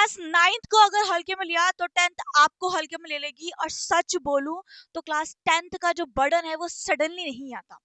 Class 9th को अगर हल्के में लिया तो 10th आपको हल्के में ले लेगी। और सच बोलूं तो क्लास 10th का जो बर्डन है वो सडनली नहीं आता,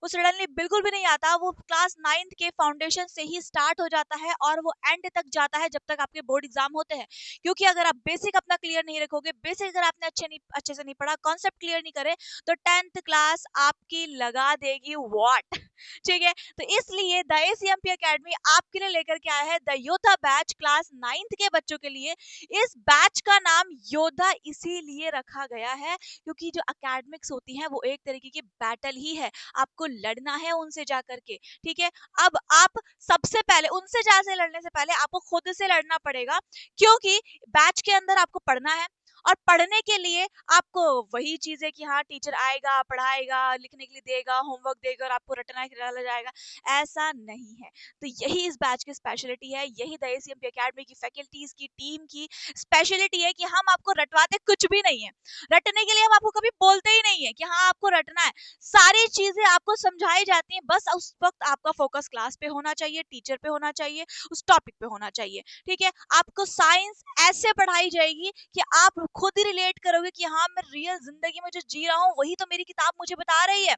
वो सडनली बिल्कुल भी नहीं आता। वो क्लास 9th के फाउंडेशन से ही स्टार्ट हो जाता है और वो एंड तक जाता है जब तक आपके बोर्ड एग्जाम होते हैं। क्योंकि अगर आप बेसिक अपना क्लियर नहीं रखोगे, बेसिक अगर आपने अच्छे से नहीं पढ़ा, कॉन्सेप्ट क्लियर नहीं करे, तो 10th क्लास आपकी लगा देगी वॉट। ठीक है, तो इसलिए द एसीएमपी एकेडमी आपके लिए लेकर के आया है द योद्धा बैच क्लास 9th के बच्चों के लिए। इस बैच का नाम योद्धा इसीलिए रखा गया है क्योंकि जो एकेडमिक्स होती हैं वो एक तरीके की बैटल ही है, आपको लड़ना है उनसे जाकर के। ठीक है, अब आप सबसे पहले उनसे जाके लड़ने से पहले आपको खुद से लड़ना पड़ेगा, क्योंकि बैच के अंदर आपको पढ़ना है और पढ़ने के लिए आपको वही चीज है कि हाँ टीचर आएगा, पढ़ाएगा, लिखने के लिए देगा, होमवर्क देगा और आपको रटना डाला जाएगा, ऐसा नहीं है। तो यही इस बैच की स्पेशलिटी है, यही द एसीएमपी एकेडमी की फैकल्टीज की टीम की स्पेशलिटी है कि हम आपको रटवाते कुछ भी नहीं है। रटने के लिए हम आपको कभी बोलते ही नहीं है कि हाँ आपको रटना है, सारी चीजें आपको समझाई जाती हैं, बस उस वक्त आपका फोकस क्लास पे होना चाहिए, टीचर पे होना चाहिए, उस टॉपिक पे होना चाहिए। ठीक है, आपको साइंस ऐसे पढ़ाई जाएगी कि आप खुद ही रिलेट करोगे कि हाँ मैं रियल जिंदगी में जो जी रहा हूँ वही तो मेरी किताब मुझे बता रही है।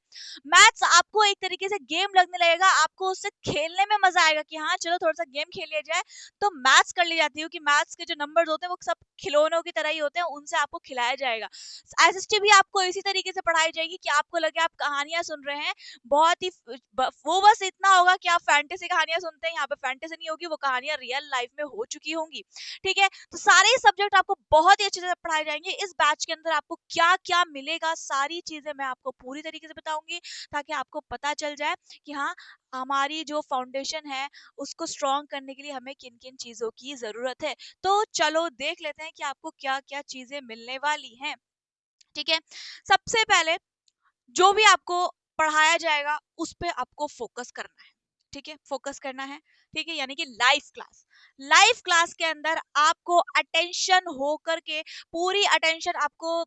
मैथ्स आपको एक तरीके से गेम लगने लगेगा, आपको उससे खेलने में मजा आएगा कि हाँ चलो थोड़ा सा गेम खेल लिया जाए। तो मैथ्स कर ली जाती है कि मैथ्स के जो नंबर्स होते हैं वो सब खिलौनों की तरह ही होते हैं, उनसे आपको खिलाया जाएगा। एसएसटी भी आपको इसी तरीके से पढ़ाई जाएगी कि आपको लगे आप कहानियां सुन रहे हैं, बहुत ही वो बस इतना होगा कि आप फैंटेसी कहानियां सुनते हैं, यहाँ पे फैंटेसी नहीं होगी, वो कहानियां रियल लाइफ में हो चुकी होंगी। ठीक है, तो सारे सब्जेक्ट आपको बहुत ही अच्छे से पढ़ाए जाएंगे। इस बैच के अंदर आपको क्या क्या मिलेगा, सारी चीजें मैं आपको पूरी तरीके से बताऊंगी ताकि आपको पता चल जाए कि हाँ हमारी जो फाउंडेशन है उसको स्ट्रॉन्ग करने के लिए हमें किन किन चीजों की जरूरत है। तो चलो देख लेते हैं कि आपको क्या क्या चीजें मिलने वाली हैं। ठीक है, सबसे पहले जो भी आपको पढ़ाया जाएगा उस पे आपको फोकस करना है। ठीक है, फोकस करना है। ठीक है, यानी कि लाइव क्लास के अंदर आपको अटेंशन हो करके, पूरी अटेंशन आपको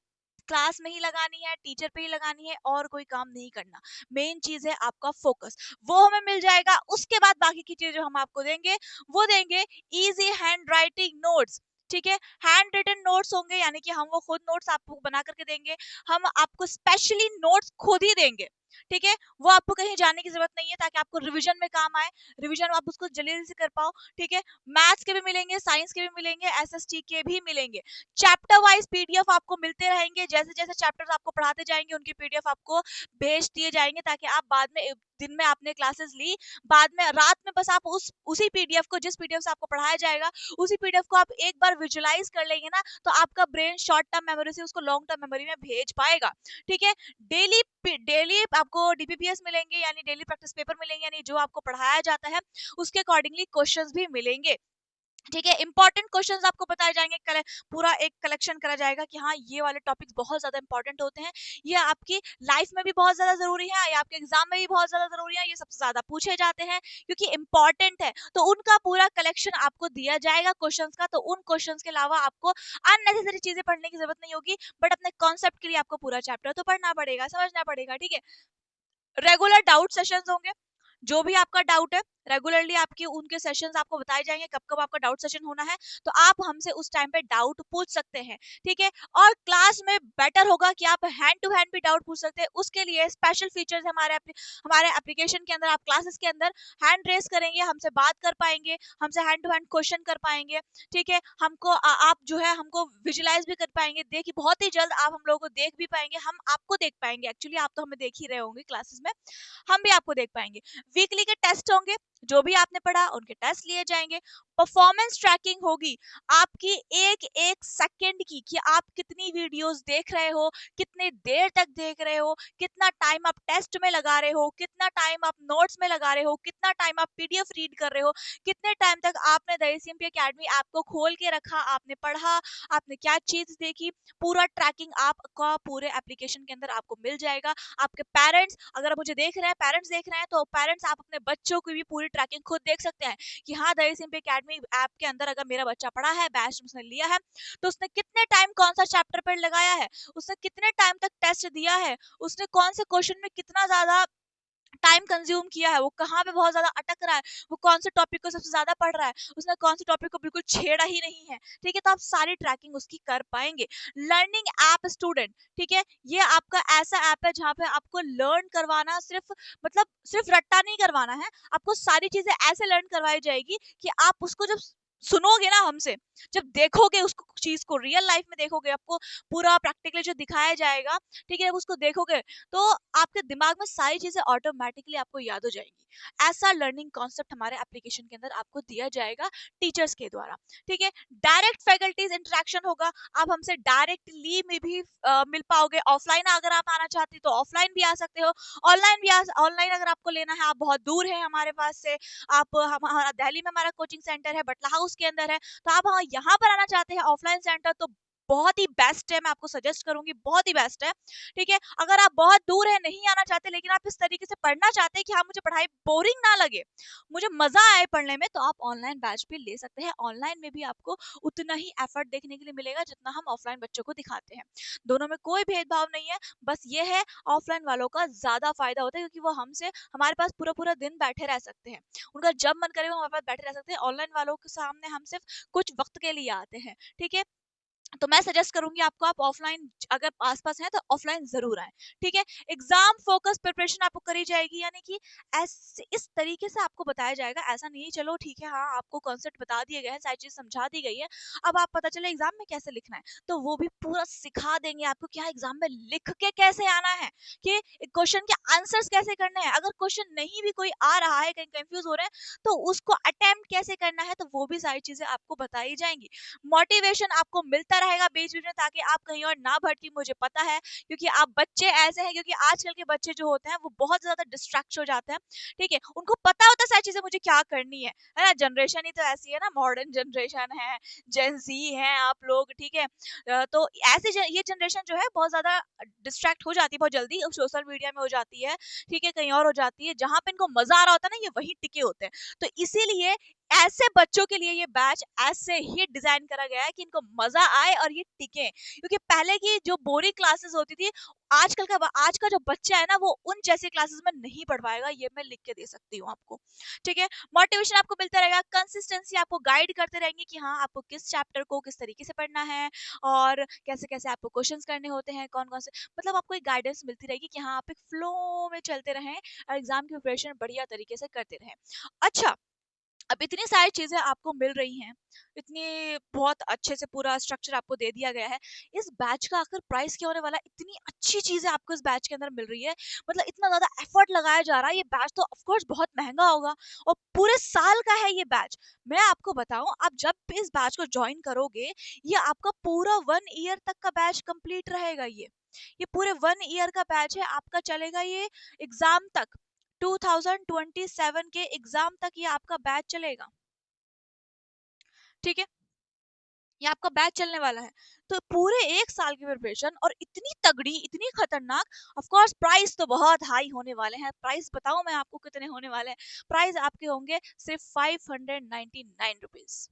क्लास में ही लगानी है, टीचर पे ही लगानी है और कोई काम नहीं करना। मेन चीज है आपका फोकस, वो हमें मिल जाएगा। उसके बाद बाकी की चीजें हम आपको देंगे, वो देंगे इजी हैंड राइटिंग नोट्स। ठीक है, हैंड रिटन नोट्स होंगे, यानी कि हम वो खुद नोट्स आपको बना करके देंगे, हम आपको स्पेशली नोट्स खुद ही देंगे। ठीक है, वो आपको कहीं जाने की जरूरत नहीं है ताकि आपको रिवीजन में काम आए, रिवीजन आप उसको जल्दी जल्दी से कर पाओ। ठीक है, मैथ्स के भी मिलेंगे, साइंस के भी मिलेंगे, एसएसटी के भी मिलेंगे। चैप्टर वाइज पीडीएफ आपको मिलते रहेंगे, जैसे जैसे चैप्टर्स आपको पढ़ाते जाएंगे उनकी पीडीएफ आपको भेज दिए जाएंगे ताकि आप बाद में, दिन में आपने क्लासेस ली, बाद में रात में बस आप उसी पीडीएफ को, जिस पीडीएफ से आपको पढ़ाया जाएगा उसी पीडीएफ को आप एक बार विजुलाइज कर लेंगे ना, तो आपका ब्रेन शॉर्ट टर्म मेमोरी से उसको लॉन्ग टर्म मेमोरी में भेज पाएगा। ठीक है, डेली डेली आपको डीपीपीएस मिलेंगे, यानी डेली प्रैक्टिस पेपर मिलेंगे, यानी जो आपको पढ़ाया जाता है उसके अकॉर्डिंगली क्वेश्चंस भी मिलेंगे। ठीक है, इंपॉर्टेंट क्वेश्चंस आपको बताए जाएंगे, पूरा एक कलेक्शन करा जाएगा कि हाँ ये वाले टॉपिक्स बहुत ज्यादा इंपॉर्टेंट होते हैं, ये आपकी लाइफ में भी बहुत ज्यादा जरूरी है, ये आपके एग्जाम में भी बहुत ज्यादा जरूरी है, ये सबसे ज्यादा पूछे जाते हैं क्योंकि इंपॉर्टेंट है। तो उनका पूरा कलेक्शन आपको दिया जाएगा क्वेश्चंस का। तो उन क्वेश्चंस के अलावा आपको अननेसेसरी चीजें पढ़ने की जरूरत नहीं होगी, बट अपने कॉन्सेप्ट के लिए आपको पूरा चैप्टर तो पढ़ना पड़ेगा, समझना पड़ेगा। ठीक है, रेगुलर डाउट सेशंस होंगे, जो भी आपका डाउट है रेगुलरली आपके उनके सेशंस आपको बताए जाएंगे कब कब आपका डाउट सेशन होना है, तो आप हमसे उस टाइम पे डाउट पूछ सकते हैं। ठीक है, और क्लास में बेटर होगा कि आप हैंड टू हैंड भी डाउट पूछ सकते हैं। उसके लिए स्पेशल फीचर्स हमारे एप्लीकेशन के अंदर, आप क्लासेस के अंदर हैंड रेस करेंगे, हमसे बात कर पाएंगे, हमसे हैंड टू हैंड क्वेश्चन कर पाएंगे। ठीक है, हमको आप जो है हमको विजुलाइज भी कर पाएंगे, देखिए बहुत ही जल्द आप हम लोगों को देख भी पाएंगे, हम आपको देख पाएंगे। एक्चुअली आप तो हमें देख ही रहे होंगे क्लासेस में, हम भी आपको देख पाएंगे। वीकली के टेस्ट होंगे, जो भी आपने पढ़ा उनके टेस्ट लिए जाएंगे। परफॉर्मेंस ट्रैकिंग होगी आपकी एक एक सेकंड की, कि आप कितनी वीडियोस देख रहे हो, कितने देर तक देख रहे हो, कितना टाइम आप टेस्ट में लगा रहे हो, कितना टाइम आप नोट्स में लगा रहे हो, कितना टाइम आप पीडीएफ रीड कर रहे हो, कितने टाइम तक आपने द एसीएमपी एकेडमी ऐप को खोल के रखा, आपने पढ़ा, आपने क्या चीज देखी, पूरा ट्रैकिंग आपका पूरे एप्लीकेशन के अंदर आपको मिल जाएगा। आपके पेरेंट्स अगर मुझे देख रहे हैं, पेरेंट्स देख रहे हैं, तो पेरेंट्स आप अपने बच्चों की भी पूरी ट्रैकिंग खुद देख सकते हैं कि हाँ द एसीएमपी एकेडमी ऐप के अंदर अगर मेरा बच्चा पढ़ा है, बैच उसने लिया है, तो उसने कितने टाइम कौन सा चैप्टर पर लगाया है, उसने कितने टाइम तक टेस्ट दिया है, उसने कौन से क्वेश्चन में कितना ज्यादा टाइम कंज्यूम किया है, वो कहाँ पे बहुत ज्यादा अटक रहा है, वो कौन से टॉपिक को सबसे ज्यादा पढ़ रहा है, उसने कौन से टॉपिक को बिल्कुल छेड़ा ही नहीं है। ठीक है, तो आप सारी ट्रैकिंग उसकी कर पाएंगे। लर्निंग ऐप स्टूडेंट, ठीक है, ये आपका ऐसा ऐप है जहाँ पे आपको लर्न करवाना सिर्फ, मतलब सिर्फ रट्टा नहीं करवाना है, आपको सारी चीजें ऐसे लर्न करवाई जाएगी कि आप उसको जब सुनोगे ना हमसे, जब देखोगे उसको चीज को रियल लाइफ में देखोगे, आपको पूरा प्रैक्टिकली जो दिखाया जाएगा, ठीक है, जब उसको देखोगे तो आपके दिमाग में सारी चीजें ऑटोमेटिकली आपको याद हो जाएंगी। ऐसा लर्निंग कॉन्सेप्ट हमारे एप्लीकेशन के अंदर आपको दिया जाएगा टीचर्स के द्वारा। ठीक है, डायरेक्ट फैकल्टीज इंटरेक्शन होगा, आप हमसे डायरेक्टली में भी मिल पाओगे। ऑफलाइन अगर आप आना चाहते हो तो ऑफलाइन भी आ सकते हो, ऑनलाइन भी ऑनलाइन अगर आपको लेना है, आप बहुत दूर है हमारे पास से, आप हमारा दिल्ली में हमारा कोचिंग सेंटर है, बटला हाउस के अंदर है, तो आप यहाँ पर आना चाहते हैं ऑफलाइन सेंटर, तो बहुत ही बेस्ट है, मैं आपको सजेस्ट करूंगी, बहुत ही बेस्ट है। ठीक है, अगर आप बहुत दूर है, नहीं आना चाहते, लेकिन आप इस तरीके से पढ़ना चाहते हैं कि हाँ मुझे पढ़ाई बोरिंग ना लगे, मुझे मजा आए पढ़ने में, तो आप ऑनलाइन बैच भी ले सकते हैं। ऑनलाइन में भी आपको उतना ही एफर्ट देखने के लिए मिलेगा जितना हम ऑफलाइन बच्चों को दिखाते हैं। दोनों में कोई भेदभाव नहीं है, बस ये है ऑफलाइन वालों का ज्यादा फायदा होता है, क्योंकि वो हमसे हमारे पास पूरा पूरा दिन बैठे रह सकते हैं, उनका जब मन करे वो हमारे पास बैठे रह सकते हैं। ऑनलाइन वालों के सामने हम सिर्फ कुछ वक्त के लिए आते हैं। ठीक है, तो मैं सजेस्ट करूंगी आपको, आप ऑफलाइन अगर आसपास हैं तो ऑफलाइन जरूर आए। ठीक है, एग्जाम फोकस प्रिपरेशन आपको करी जाएगी, यानी कि ऐसे इस तरीके से आपको बताया जाएगा, ऐसा नहीं है चलो ठीक है हाँ आपको कॉन्सेप्ट बता दिए गए हैं, सारी चीज समझा दी गई है, अब आप पता चले एग्जाम में कैसे लिखना है, तो वो भी पूरा सिखा देंगे आपको कि हाँ एग्जाम में लिख के कैसे आना है, कि क्वेश्चन के आंसर्स कैसे करने हैं, अगर क्वेश्चन नहीं भी कोई आ रहा है, कहीं कंफ्यूज हो रहे हैं, तो उसको अटेम्प्ट कैसे करना है, तो वो भी सारी चीजें आपको बताई जाएंगी। मोटिवेशन आपको मिलता रहेगा बीच बीच में, ताकि आप कहीं और ना भटकी, मुझे पता है, क्योंकि आप बच्चे ऐसे हैं, क्योंकि आजकल के बच्चे जो होते हैं वो बहुत ज्यादा डिस्ट्रैक्ट हो जाते हैं। ठीक है, उनको पता होता है सारी चीजें मुझे क्या करनी है ना, जनरेशन ही तो ऐसी है ना, मॉडर्न जनरेशन है, जेन जी है आप लोग। ठीक है, तो ऐसे ये जनरेशन जो है बहुत ज्यादा डिस्ट्रैक्ट हो जाती है, बहुत जल्दी सोशल मीडिया में हो जाती है, ठीक है, कहीं और हो जाती है, जहां पे इनको मजा आ रहा होता है ना ये वही टिके होते हैं। तो इसीलिए ऐसे बच्चों के लिए ये बैच ऐसे ही डिजाइन करा गया है कि इनको मजा आए और ये टिके, क्योंकि पहले की जो बोरिंग क्लासेस होती थी, आज का जो बच्चा है ना वो उन जैसी क्लासेस में नहीं पढ़ पाएगा, ये मैं लिख के दे सकती हूँ आपको। ठीक है, मोटिवेशन आपको मिलता रहेगा, कंसिस्टेंसी आपको गाइड करते रहेंगे कि हाँ आपको किस चैप्टर को किस तरीके से पढ़ना है, और कैसे कैसे आपको क्वेश्चंस करने होते हैं, कौन कौन से, मतलब आपको एक गाइडेंस मिलती रहेगी कि हाँ आप एक फ्लो में चलते रहें और एग्जाम की प्रिपरेशन बढ़िया तरीके से करते रहें। अच्छा, अब इतनी सारी चीजें आपको मिल रही हैं, इतनी बहुत अच्छे से पूरा स्ट्रक्चर आपको दे दिया गया है, इस बैच का आखिर प्राइस क्या होने वाला है? इतनी अच्छी चीजें आपको इस बैच के अंदर मिल रही है, मतलब इतना ज्यादा एफर्ट लगाया जा रहा है, ये बैच तो ऑफ कोर्स बहुत महंगा होगा, और पूरे साल का है ये बैच। मैं आपको बताऊं, आप जब भी इस बैच को ज्वाइन करोगे, ये आपका पूरा 1 ईयर तक का बैच कंप्लीट रहेगा। ये पूरे 1 ईयर का बैच है आपका, चलेगा ये एग्जाम तक, 2027 के एग्जाम तक ये आपका बैच चलेगा। ठीक है, ये आपका बैच चलने वाला है, तो पूरे 1 साल की प्रिपरेशन, और इतनी तगड़ी इतनी खतरनाक। ऑफ कोर्स प्राइस तो बहुत हाई होने वाले हैं, प्राइस बताऊं मैं आपको कितने होने वाले हैं? प्राइस आपके होंगे सिर्फ 599 रुपीज।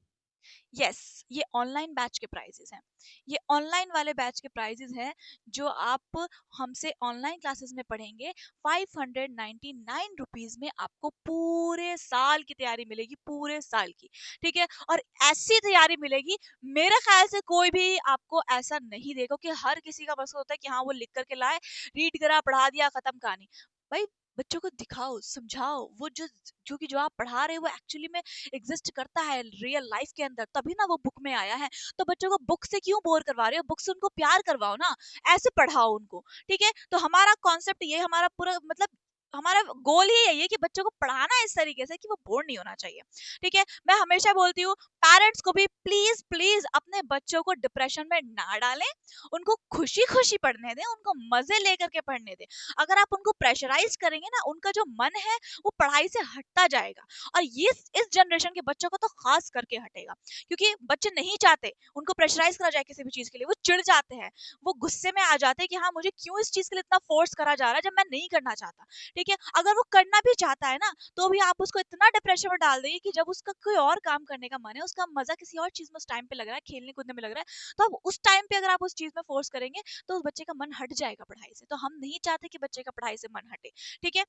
यस, ये ऑनलाइन बैच के प्राइजेस हैं, ये ऑनलाइन वाले बैच के प्राइजेस हैं, जो आप हमसे ऑनलाइन क्लासेस में पढ़ेंगे। 599 रुपीज में आपको पूरे साल की तैयारी मिलेगी, पूरे साल की। ठीक है, और ऐसी तैयारी मिलेगी, मेरे ख्याल से कोई भी आपको ऐसा नहीं देगा, कि हर किसी का बस होता है कि हाँ वो लिख करके लाए, रीड करा, पढ़ा दिया, खत्म कहानी। भाई बच्चों को दिखाओ, समझाओ, वो जो आप पढ़ा रहे हो वो एक्चुअली में एग्जिस्ट करता है रियल लाइफ के अंदर, तभी ना वो बुक में आया है। तो बच्चों को बुक से क्यों बोर करवा रहे हो? बुक से उनको प्यार करवाओ ना, ऐसे पढ़ाओ उनको। ठीक है, तो हमारा कॉन्सेप्ट ये, हमारा पूरा मतलब हमारा गोल ही यही है कि बच्चों को पढ़ाना इस तरीके से कि वो बोर नहीं होना चाहिए। ठीक है, मैं हमेशा बोलती हूँ पेरेंट्स को भी, प्लीज प्लीज अपने बच्चों को डिप्रेशन में ना डालें, उनको खुशी खुशी पढ़ने दें, उनको मजे लेकर के पढ़ने दें। अगर आप उनको प्रेशराइज करेंगे ना, उनका जो मन है वो पढ़ाई से हटता जाएगा, और ये इस जनरेशन के बच्चों को तो खास करके हटेगा, क्योंकि बच्चे नहीं चाहते उनको प्रेशराइज करा जाए किसी भी चीज के लिए, वो चिढ़ जाते हैं, वो गुस्से में आ जाते हैं कि हाँ मुझे क्यों इस चीज के लिए इतना फोर्स करा जा रहा है जब मैं नहीं करना चाहता। ठीक है, अगर वो करना भी चाहता है ना, तो भी आप उसको इतना डिप्रेशन में डाल देंगे कि जब उसका कोई और काम करने का मन है, उसका मजा किसी और चीज में उस टाइम पे लग रहा है, खेलने कूदने में लग रहा है, तो अब उस टाइम पे अगर आप उस चीज में फोर्स करेंगे तो उस बच्चे का मन हट जाएगा पढ़ाई से, तो हम नहीं चाहते कि बच्चे का पढ़ाई से मन हटे। ठीक है,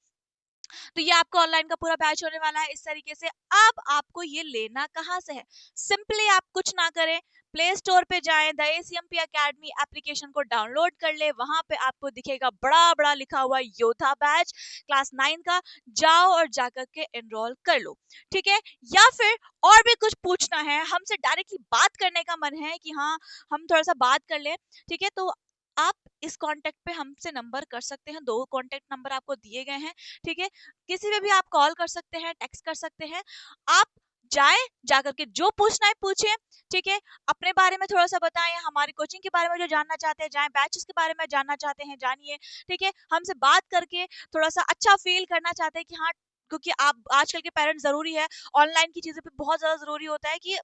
तो ये आपका ऑनलाइन का पूरा बैच होने वाला है इस तरीके से। अब आपको ये लेना कहाँ से है? सिंपली आप कुछ ना करें, प्ले स्टोर पे जाएं, द एसीएमपी एकेडमी एप्लीकेशन को डाउनलोड कर ले। वहां पे आपको दिखेगा बड़ा बड़ा लिखा हुआ योद्धा बैच क्लास 9 का, जाओ और जाकर के एनरोल कर लो। ठीक है, या फिर और भी कुछ पूछना है, हमसे डायरेक्टली बात करने का मन है कि हाँ हम थोड़ा सा बात कर ले, ठीक है, तो आप इस कांटेक्ट पे हमसे नंबर कर सकते हैं। 2 कांटेक्ट नंबर आपको दिए गए हैं। ठीक है, किसी पे भी आप कॉल कर सकते हैं, टेक्स्ट कर सकते हैं। आप जाए, जाकर के जो पूछना है पूछिए। ठीक है, अपने बारे में थोड़ा सा बताएं, हमारी कोचिंग के बारे में जो जानना चाहते हैं जाएं, बैचेस के बारे में जानना चाहते हैं जानिए। ठीक है, हमसे बात करके थोड़ा सा अच्छा फील करना चाहते हैं कि हाँ, क्योंकि आप आजकल के पेरेंट्स जरूरी है, ऑनलाइन की चीजों पे बहुत ज्यादा जरूरी होता है कि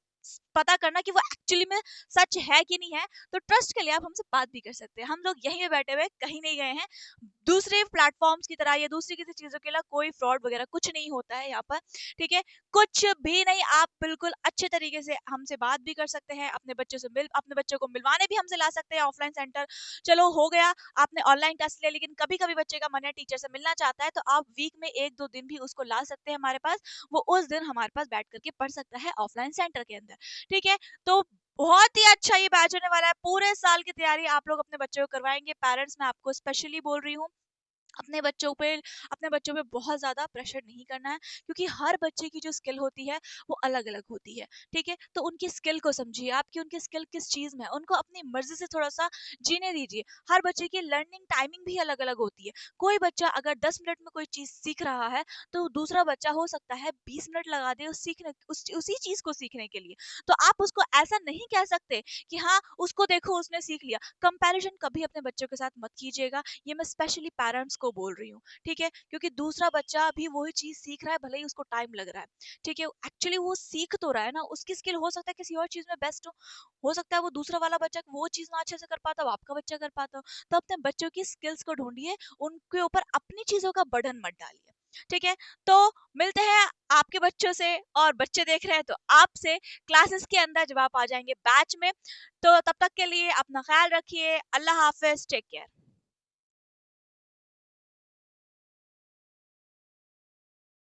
पता करना कि वो एक्चुअली में सच है कि नहीं है। तो ट्रस्ट के लिए आप हमसे बात भी कर सकते हैं, हम लोग यहीं पे बैठे हुए कहीं नहीं गए हैं। दूसरे प्लेटफॉर्म्स की तरह या दूसरी किसी चीजों के लिए कोई फ्रॉड वगैरह कुछ नहीं होता है यहाँ पर। ठीक है, कुछ भी नहीं, आप बिल्कुल अच्छे तरीके से हमसे बात भी कर सकते हैं, अपने बच्चों को मिलवाने भी हमसे ला सकते हैं ऑफलाइन सेंटर। चलो हो गया, आपने ऑनलाइन टेस्ट लिया, लेकिन कभी कभी बच्चे का मन है टीचर से मिलना चाहता है, तो आप वीक में 1-2 दिन भी उसको ला सकते हैं हमारे पास। वो उस दिन हमारे पास बैठ करके पढ़ सकता है ऑफलाइन सेंटर के अंदर। ठीक है, तो बहुत ही अच्छा ये बैच होने वाला है। पूरे साल की तैयारी आप लोग अपने बच्चों को करवाएंगे। पेरेंट्स, मैं आपको स्पेशली बोल रही हूँ, अपने बच्चों पे बहुत ज़्यादा प्रेशर नहीं करना है, क्योंकि हर बच्चे की जो स्किल होती है वो अलग अलग होती है। ठीक है, तो उनकी स्किल को समझिए, आपकी उनकी स्किल किस चीज़ में है, उनको अपनी मर्जी से थोड़ा सा जीने दीजिए। हर बच्चे की लर्निंग टाइमिंग भी अलग अलग होती है। कोई बच्चा अगर 10 मिनट में कोई चीज़ सीख रहा है, तो दूसरा बच्चा हो सकता है 20 मिनट लगा दे उसी चीज़ को सीखने के लिए। तो आप उसको ऐसा नहीं कह सकते कि हाँ उसको देखो उसने सीख लिया। कंपैरिजन कभी अपने बच्चों के साथ मत कीजिएगा, ये मैं स्पेशली पेरेंट्स को बोल रही हूँ। ठीक है, क्योंकि दूसरा बच्चा भी वही चीज सीख रहा है, भले ही उसको टाइम लग रहा है। ठीक है, एक्चुअली वो सीख तो रहा है ना, उसकी स्किल हो सकता है किसी और चीज में बेस्ट हो सकता है वो दूसरा वाला बच्चा वो चीज ना अच्छे से कर पाता हो, आपका बच्चा कर पाता हो। तो अपने बच्चों की स्किल्स को ढूंढिए, उनके ऊपर अपनी चीजों का बर्डन मत डालिए। ठीक है, तो मिलते हैं आपके बच्चों से, और बच्चे देख रहे हैं तो आपसे क्लासेस के अंदर जब आप आ जाएंगे बैच में। तो तब तक के लिए अपना ख्याल रखिए। अल्लाह हाफिज, टेक केयर।